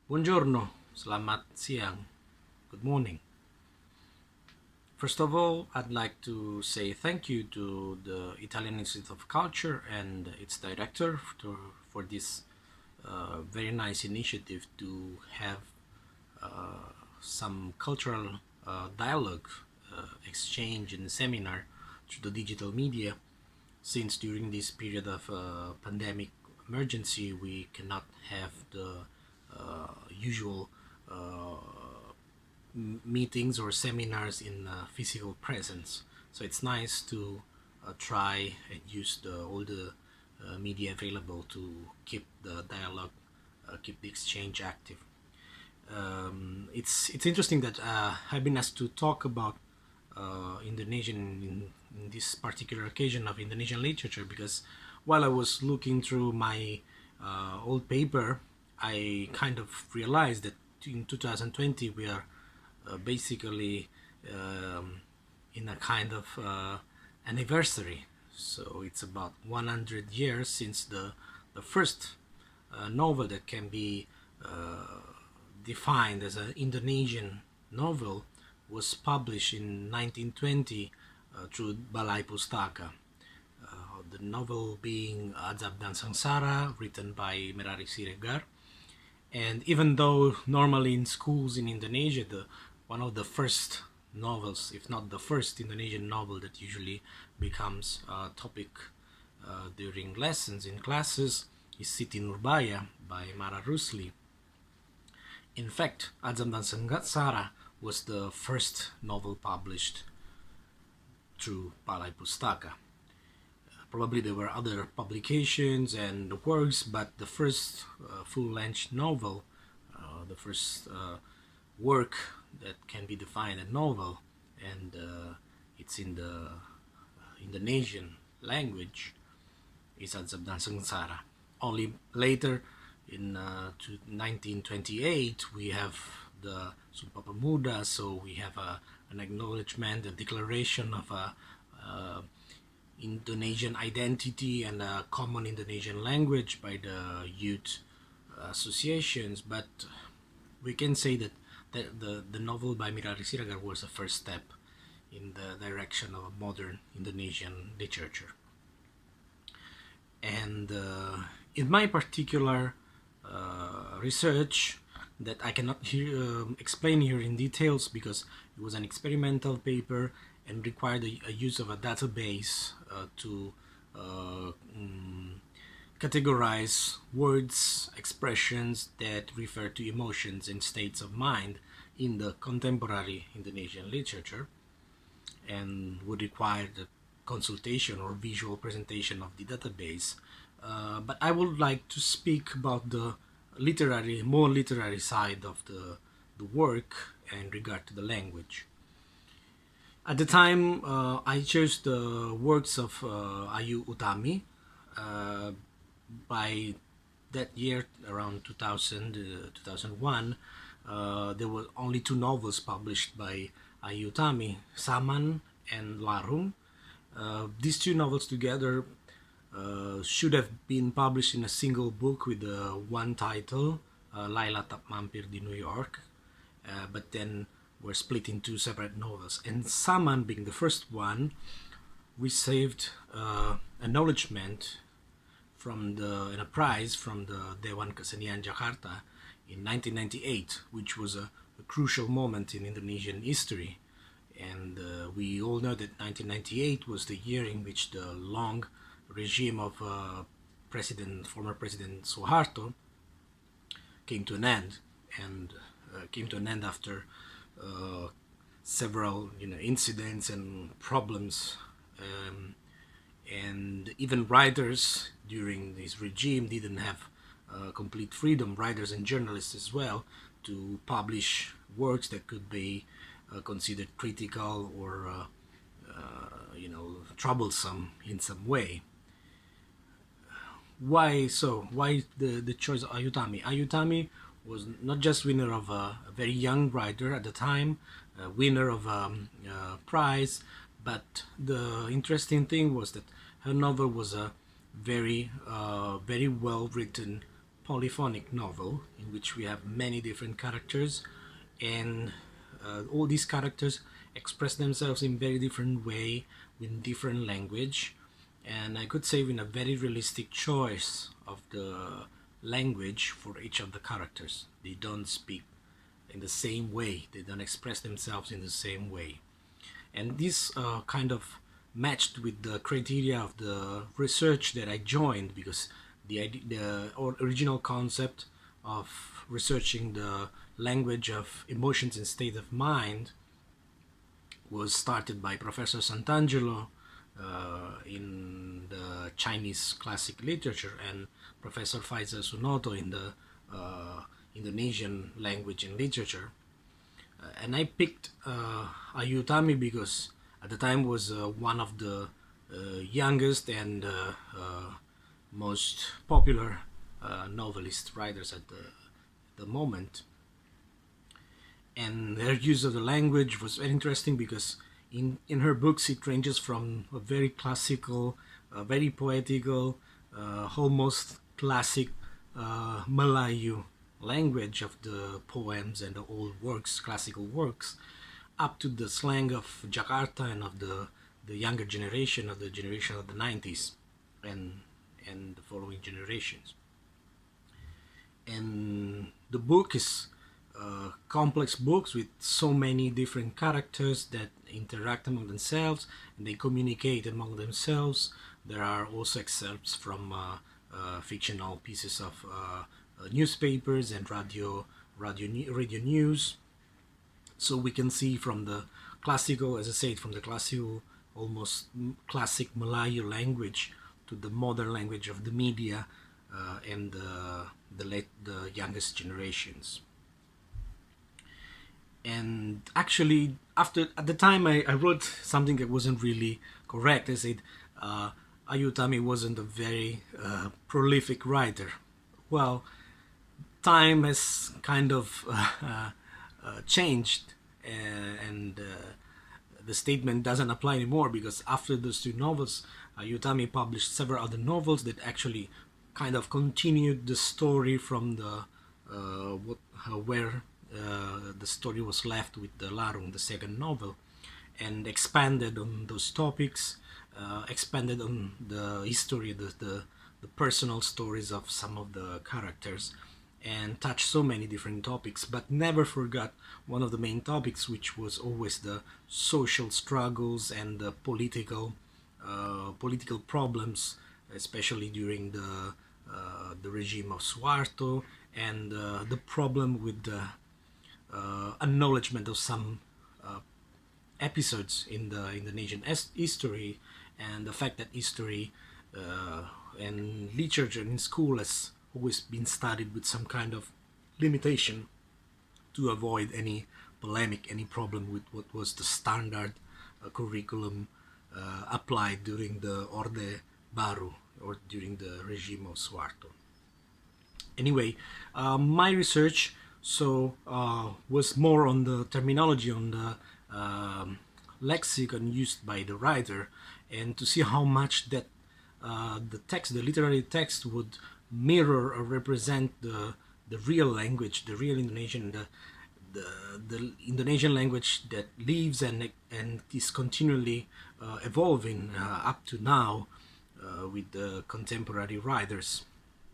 Buongiorno, selamat siang, good morning. First of all, I'd like to say thank you to the Italian Institute of Culture and its director for this very nice initiative to have some cultural dialogue, exchange, and seminar through the digital media. Since during this period of pandemic emergency, we cannot have the usual meetings or seminars in physical presence. So it's nice to try and use all the media available to keep the dialogue, keep the exchange active. It's interesting that I've been asked to talk about Indonesian in this particular occasion of Indonesian literature, because while I was looking through my old paper, I kind of realized that in 2020 we are basically in a kind of anniversary. So it's about 100 years since the first novel that can be defined as an Indonesian novel was published in 1920 through Balai Pustaka. The novel being Azab dan Sangsara, written by Merari Siregar. And even though normally in schools in Indonesia, one of the first novels, if not the first Indonesian novel that usually becomes a topic during lessons in classes, is Siti Nurbaya by Mara Rusli. In fact, Azam dan Sangsara was the first novel published through Balai Pustaka. Probably there were other publications and works, but the first full-length novel, the first work that can be defined a novel, and it's in the Indonesian language, is Azab dan Sangsara. Only later, in 1928, we have the Sumpah Pemuda, so we have an acknowledgement, a declaration of a Indonesian identity and a common Indonesian language by the youth associations. But we can say that the novel by Merari Siregar was the first step in the direction of a modern Indonesian literature. And in my particular research, that I cannot explain here in details because it was an experimental paper and required a use of a database to categorize words, expressions that refer to emotions and states of mind in the contemporary Indonesian literature, and would require the consultation or visual presentation of the database. But I would like to speak about the more literary side of the work in regard to the language. At the time, I chose the works of Ayu Utami. By that year, around 2000, 2001, there were only two novels published by Ayu Utami, Saman and Larung. These two novels together should have been published in a single book with one title, Laila Tak Mampir di New York, but then were split in two separate novels. And Saman, being the first one, received acknowledgement and a prize from the Dewan Kesenian Jakarta in 1998, which was a crucial moment in Indonesian history. And we all know that 1998 was the year in which the long regime of former President Suharto came to an end, and came to an end after several incidents and problems, and even writers during this regime didn't have complete freedom, writers and journalists as well, to publish works that could be considered critical or troublesome in some way. Why so? Why the choice of Ayu Utami? Ayu Utami was not just winner of a very young writer at the time, winner of a prize, but the interesting thing was that her novel was a very well written polyphonic novel in which we have many different characters, and all these characters express themselves in very different way with different language, and I could say in a very realistic choice of the language for each of the characters. They don't speak in the same way, they don't express themselves in the same way, and this kind of matched with the criteria of the research that I joined, because the original concept of researching the language of emotions and state of mind was started by Professor Sant'Angelo in the Chinese classic literature, and Professor Faisal Sunoto in the Indonesian language and literature. And I picked Ayu Utami because at the time was one of the youngest and most popular novelist writers at the moment. And her use of the language was very interesting because in her books it ranges from a very classical, very poetical, almost classic Melayu language of the poems and the old works, classical works, up to the slang of Jakarta and of the younger generation, of the generation of the 90s and the following generations. And the book is complex books with so many different characters that interact among themselves and they communicate among themselves. There are also excerpts from fictional pieces of newspapers and radio news. So we can see from the classical, as I said, from the classical, almost classic Melayu language to the modern language of the media and the youngest generations. And actually, at the time I wrote something that wasn't really correct. I said Ayu Utami wasn't a very prolific writer. Well, time has kind of changed, and the statement doesn't apply anymore, because after those two novels, Ayu Utami published several other novels that actually kind of continued the story from the where the story was left with the Larung, the second novel, and expanded on those topics, expanded on the history, the personal stories of some of the characters, and touched so many different topics, but never forgot one of the main topics, which was always the social struggles and the political problems, especially during the regime of Suharto, and the problem with the acknowledgement of some episodes in the Indonesian history, and the fact that history and literature in school has always been studied with some kind of limitation to avoid any polemic, any problem with what was the standard curriculum applied during the Orde Baru, or during the regime of Suharto. Anyway, my research was more on the terminology, on the lexicon used by the writer, and to see how much that the text, the literary text, would mirror or represent the real language, the real Indonesian, the Indonesian language that lives and is continually evolving up to now with the contemporary writers.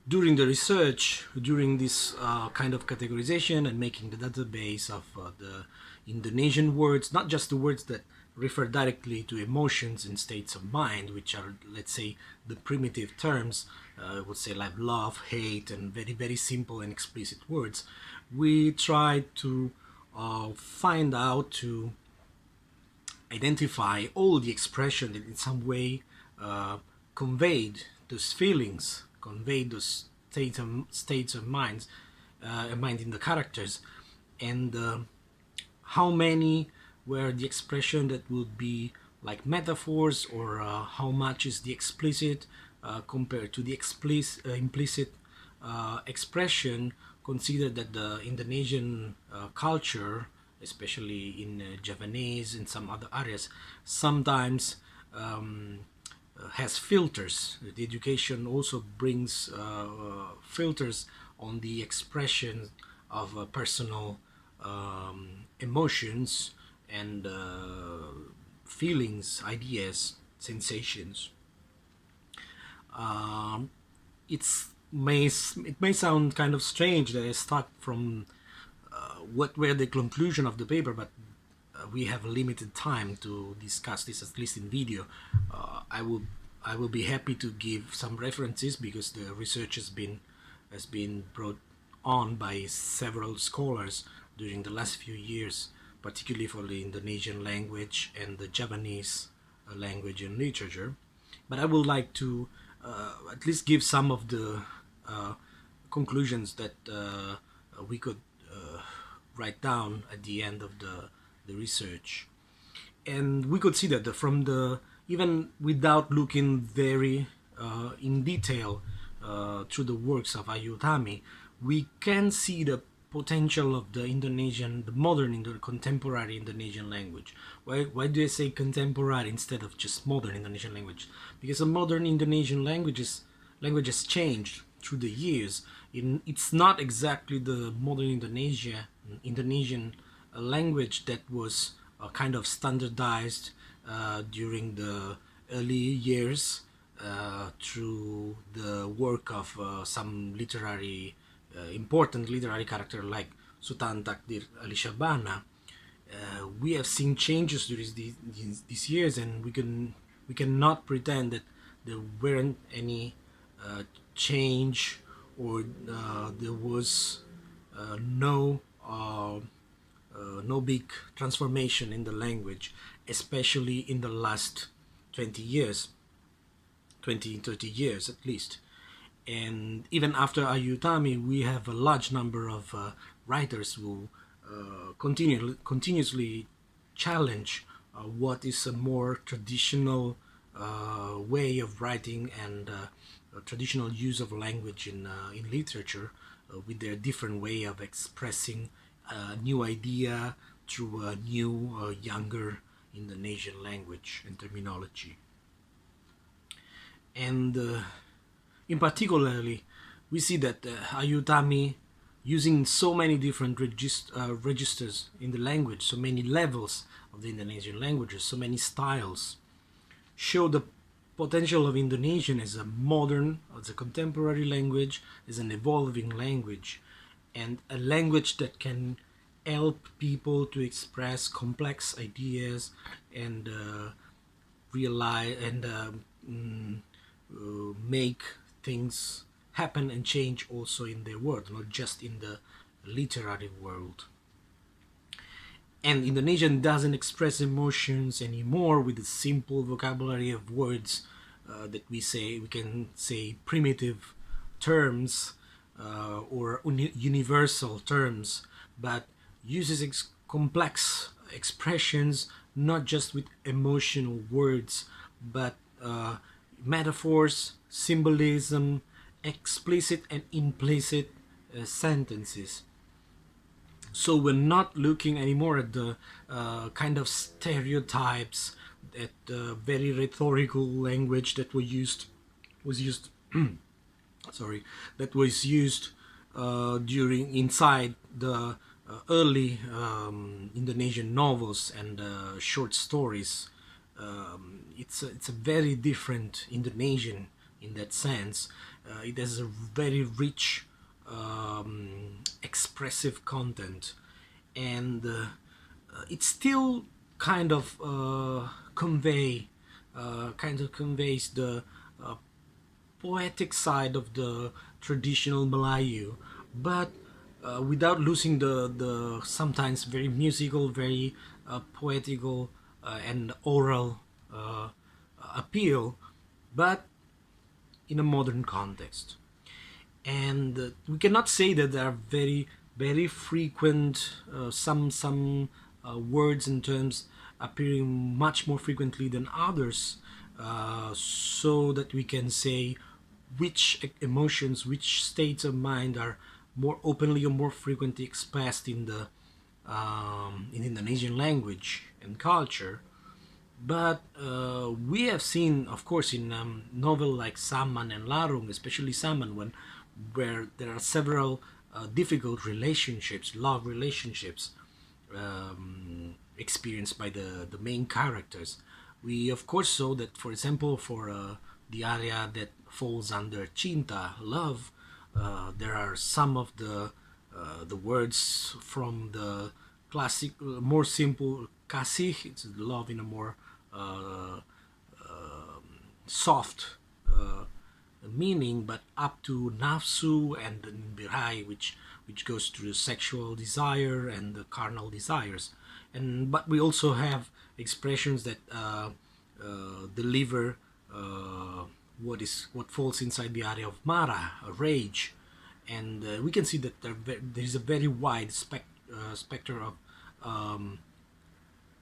During the research, during this kind of categorization and making the database of the Indonesian words, not just the words that refer directly to emotions and states of mind, which are, let's say, the primitive terms, I would say, like love, hate, and very, very simple and explicit words, we tried to find out, to identify all the expression that in some way conveyed those feelings, conveyed those states of mind in the characters, and how many were the expression that would be like metaphors, or how much is the explicit compared to the implicit expression. Consider that the Indonesian culture, especially in Javanese and some other areas, sometimes has filters. The education also brings filters on the expression of personal emotions and feelings, ideas, sensations. It may sound kind of strange that I start from what were the conclusion of the paper, but we have limited time to discuss this, at least in video. I will be happy to give some references because the research has been brought on by several scholars during the last few years, particularly for the Indonesian language and the Japanese language and literature. But I would like to at least give some of the conclusions that we could write down at the end of the research. And we could see that from the, even without looking very in detail through the works of Ayu Utami, we can see the potential of the Indonesian, the modern, the contemporary Indonesian language. Why do I say contemporary instead of just modern Indonesian language? Because the modern Indonesian language has changed through the years. It's not exactly the modern Indonesian language that was kind of standardized during the early years through the work of some important literary character like Sultan Takdir Ali Shabana. We have seen changes during these years, and we cannot pretend that there weren't any change, or there was no big transformation in the language, especially in the last 20 years, 30 years at least. And even after Ayu Utami, we have a large number of writers who continuously challenge what is a more traditional way of writing and traditional use of language in literature, with their different way of expressing a new idea through a new, younger Indonesian language and terminology. And in particularly, we see that Ayu Utami, using so many different registers in the language, so many levels of the Indonesian languages, so many styles, show the potential of Indonesian as a modern, as a contemporary language, as an evolving language, and a language that can help people to express complex ideas and realize and make things happen and change also in their world, not just in the literary world. And Indonesian doesn't express emotions anymore with the simple vocabulary of words that we can say primitive terms or universal terms, but uses complex expressions, not just with emotional words, but metaphors, symbolism, explicit and implicit sentences. So we're not looking anymore at the kind of stereotypes, that very rhetorical language that was used during inside the early Indonesian novels and short stories. It's a very different Indonesian in that sense. It has a very rich expressive content, and it still kind of conveys the poetic side of the traditional Melayu, but without losing the sometimes very musical, very poetical and oral appeal, but in a modern context. And we cannot say that there are very frequent some words and terms appearing much more frequently than others, so that we can say which emotions, which states of mind are more openly or more frequently expressed in the in Indonesian language and culture. But we have seen, of course, in novel like Saman and Larung, especially Saman, where there are several difficult relationships, love relationships, experienced by the main characters. We of course saw that, for example, for the area that falls under cinta, love, there are some of the words from the classic, more simple kasih, it's love in a more soft meaning, but up to nafsu and birai, which goes to the sexual desire and the carnal desires. And but we also have expressions that deliver what falls inside the area of mara, rage, and we can see that there is a very wide spectrum of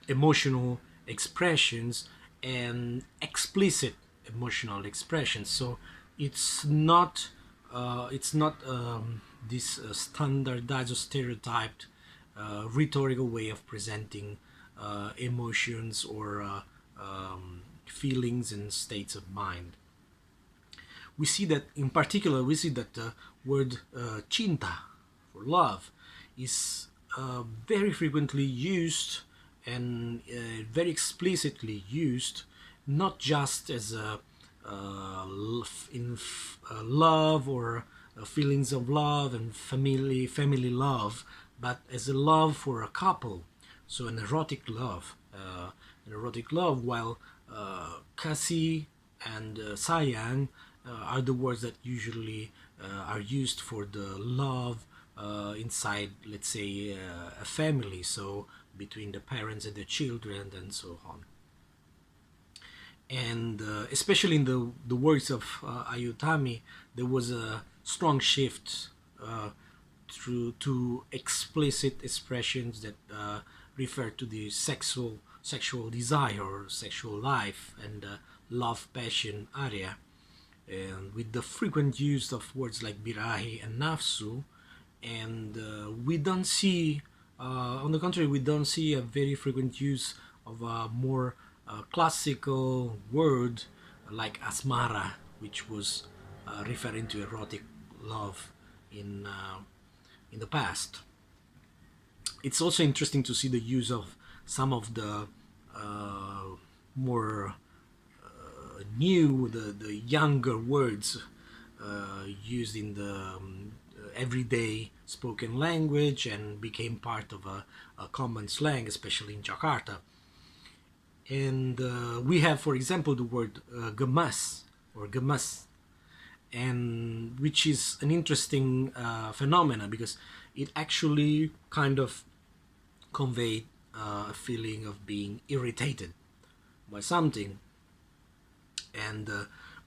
emotional expressions and explicit emotional expressions. So it's not this standardized or stereotyped rhetorical way of presenting emotions or feelings and states of mind. We see that, in particular, the word cinta, for love, is very frequently used and very explicitly used, not just as love or feelings of love and family love, but as a love for a couple, so an erotic love, while kasih and sayang are the words that usually are used for the love inside, let's say, a family, so between the parents and the children and so on. And especially in the works of Ayu Utami, there was a strong shift to explicit expressions that refer to the sexual desire or sexual life and love passion area, and with the frequent use of words like birahi and nafsu. And we don't see, on the contrary, we don't see a very frequent use of a more classical word like asmara, which was referring to erotic love in the past. It's also interesting to see the use of some of the more new, the younger words used in the everyday spoken language and became part of a common slang, especially in Jakarta. And we have, for example, the word gemas or gemas, and which is an interesting phenomena because it actually kind of conveyed a feeling of being irritated by something, and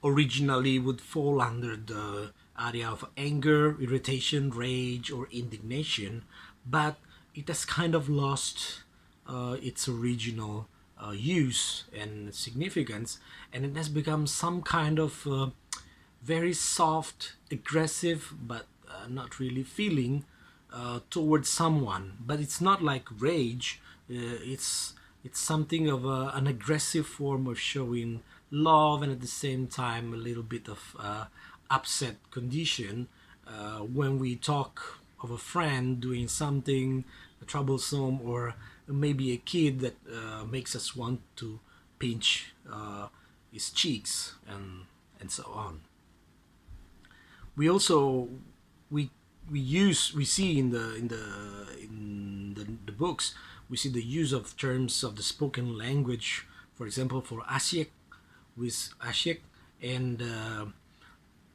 originally would fall under the area of anger, irritation, rage, or indignation, but it has kind of lost its original use and significance, and it has become some kind of very soft, aggressive, but not really feeling towards someone. But it's not like rage. It's something of an aggressive form of showing love, and at the same time a little bit of upset condition when we talk of a friend doing something troublesome, or maybe a kid that makes us want to pinch his cheeks and so on. We also we see in the books, we see the use of terms of the spoken language, for example, for asyik with asyik, and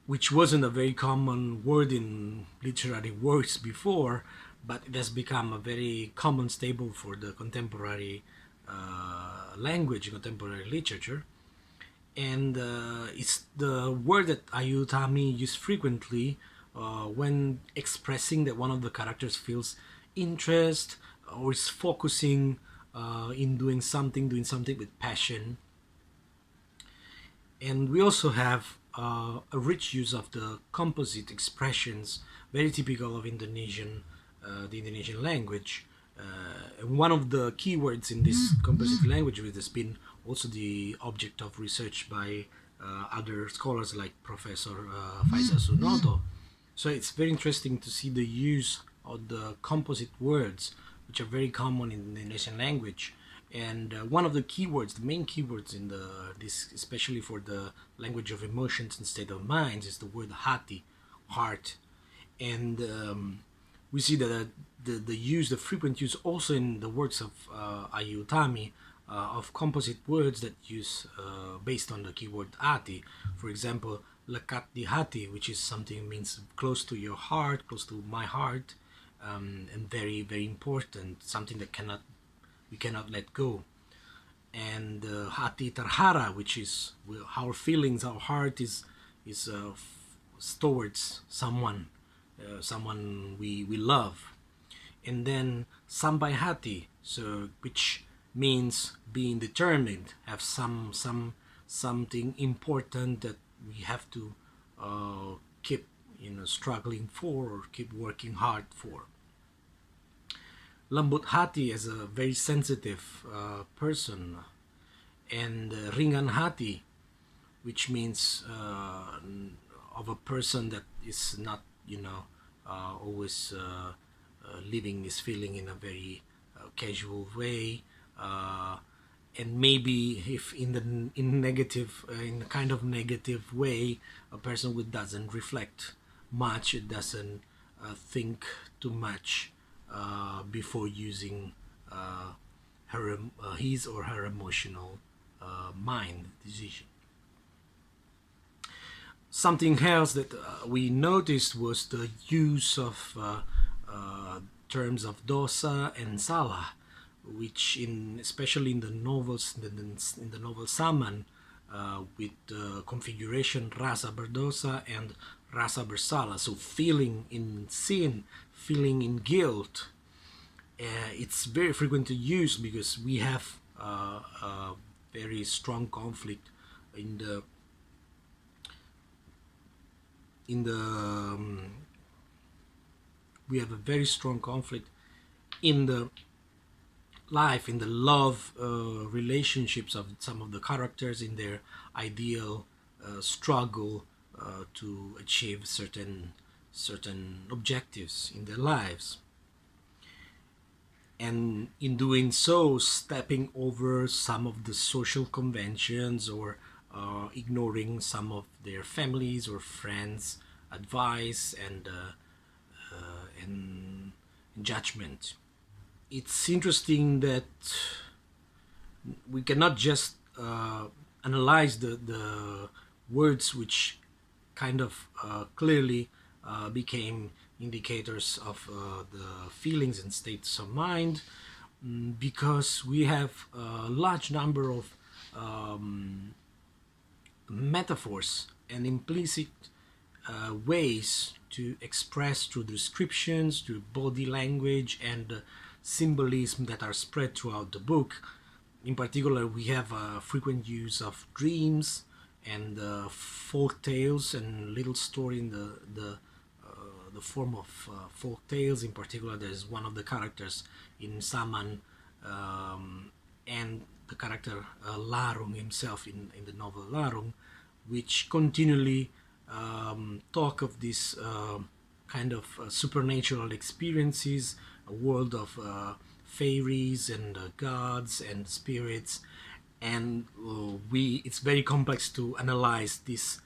which wasn't a very common word in literary works before, but it has become a very common staple for the contemporary language, contemporary literature. And it's the word that Ayu Utami used frequently when expressing that one of the characters feels interest or is focusing in doing something with passion. And we also have a rich use of the composite expressions, very typical of the Indonesian language. And one of the keywords in this composite language, which has been also the object of research by other scholars like Professor Faisal Sunoto, So it's very interesting to see the use of the composite words, which are very common in the Indonesian language. And one of the keywords, the main keywords in this, especially for the language of emotions and state of minds, is the word hati, heart. And we see that the frequent use also in the works of Ayu Utami of composite words that use based on the keyword hati. For example, lekat di hati, which is something means close to your heart, close to my heart, and very, very important, something that we cannot let go. And hati terhara, which is our feelings, our heart is towards someone, someone we love. And then sampai hati, so which means being determined, have something important that we have to keep struggling for or keep working hard for. Lembut hati is a very sensitive person, and ringan hati, which means of a person that is not always living his feeling in a very casual way, and maybe if in a kind of negative way, a person who doesn't reflect much, it doesn't think too much before using his or her emotional mind decision. Something else that we noticed was the use of terms of dosa and salah, which especially in the novels, in the novel Saman, with the configuration rasa berdosa and rasa bersalah, so feeling in sin, feeling in guilt. It's very frequent to use because we have a very strong conflict in the we have a very strong conflict in the life, in the love relationships of some of the characters, in their ideal struggle to achieve certain objectives in their lives, and in doing so stepping over some of the social conventions or ignoring some of their families or friends advice and judgment. It's interesting that we cannot just analyze the words which kind of clearly became indicators of the feelings and states of mind, because we have a large number of metaphors and implicit ways to express through descriptions, through body language and symbolism that are spread throughout the book. In particular, we have a frequent use of dreams and folk tales and little story in the form of folk tales. In particular, there's one of the characters in Saman and the character Larung himself in the novel Larung, which continually talk of this kind of supernatural experiences, a world of fairies and gods and spirits, and it's very complex to analyze these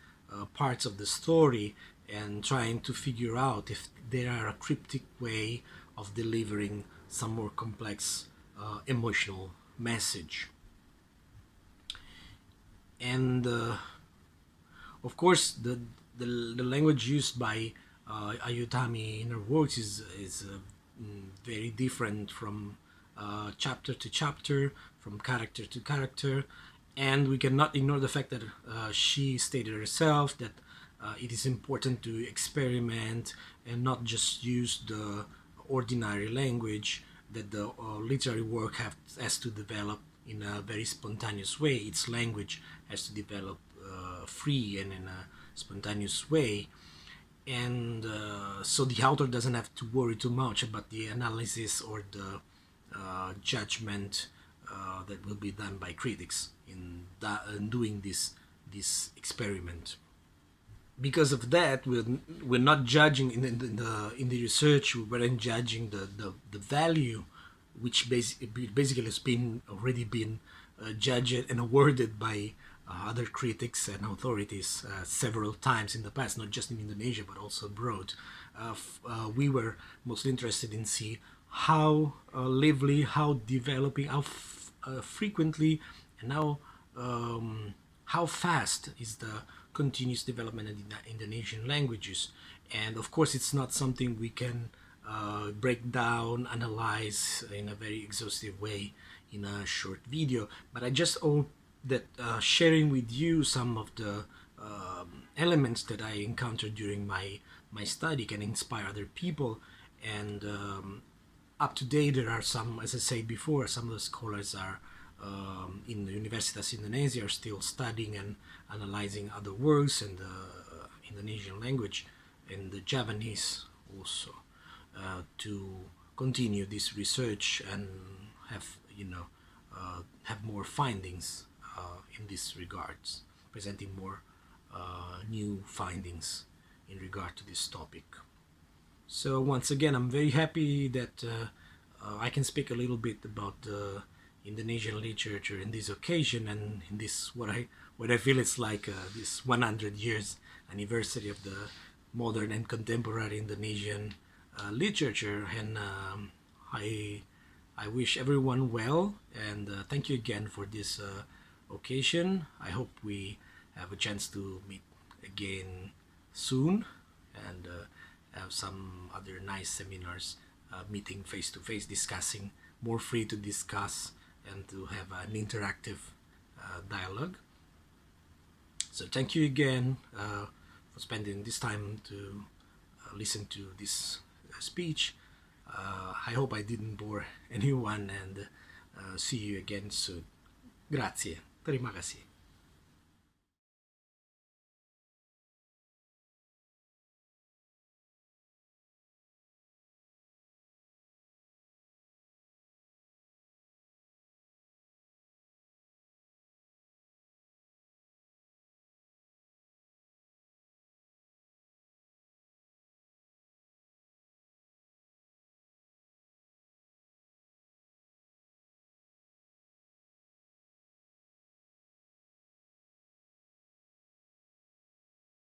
parts of the story and trying to figure out if there are a cryptic way of delivering some more complex emotional message. And of course, the language used by Ayu Utami in her works is very different from chapter to chapter, from character to character, and we cannot ignore the fact that she stated herself that it is important to experiment and not just use the ordinary language, that the literary work has to develop in a very spontaneous way. Its language has to develop free and in a spontaneous way, and so the author doesn't have to worry too much about the analysis or the judgment that will be done by critics in doing this experiment. because of that, we're not judging in the research. We weren't judging the value, which basically has been already been judged and awarded by other critics and authorities several times in the past, not just in Indonesia but also abroad. We were mostly interested in see how lively, how developing, how frequently, and how fast is the continuous development in the Indonesian languages. And of course, it's not something we can break down, analyze in a very exhaustive way in a short video. But I just hope that sharing with you some of the elements that I encountered during my study can inspire other people. And up to date, there are some, as I said before, some of the scholars are in the Universitas Indonesia are still studying and analyzing other works in the Indonesian language and the Javanese also, to continue this research and have have more findings in this regards, presenting more new findings in regard to this topic. So once again, I'm very happy that I can speak a little bit about the Indonesian literature in this occasion, and in this what I feel it's like this 100 years anniversary of the modern and contemporary Indonesian literature. And I wish everyone well, and thank you again for this occasion. I hope we have a chance to meet again soon, and have some other nice seminars, meeting face to face, discussing, more free to discuss and to have an interactive dialogue. So thank you again for spending this time to listen to this speech. I hope I didn't bore anyone, and see you again soon. Grazie. Terima kasih.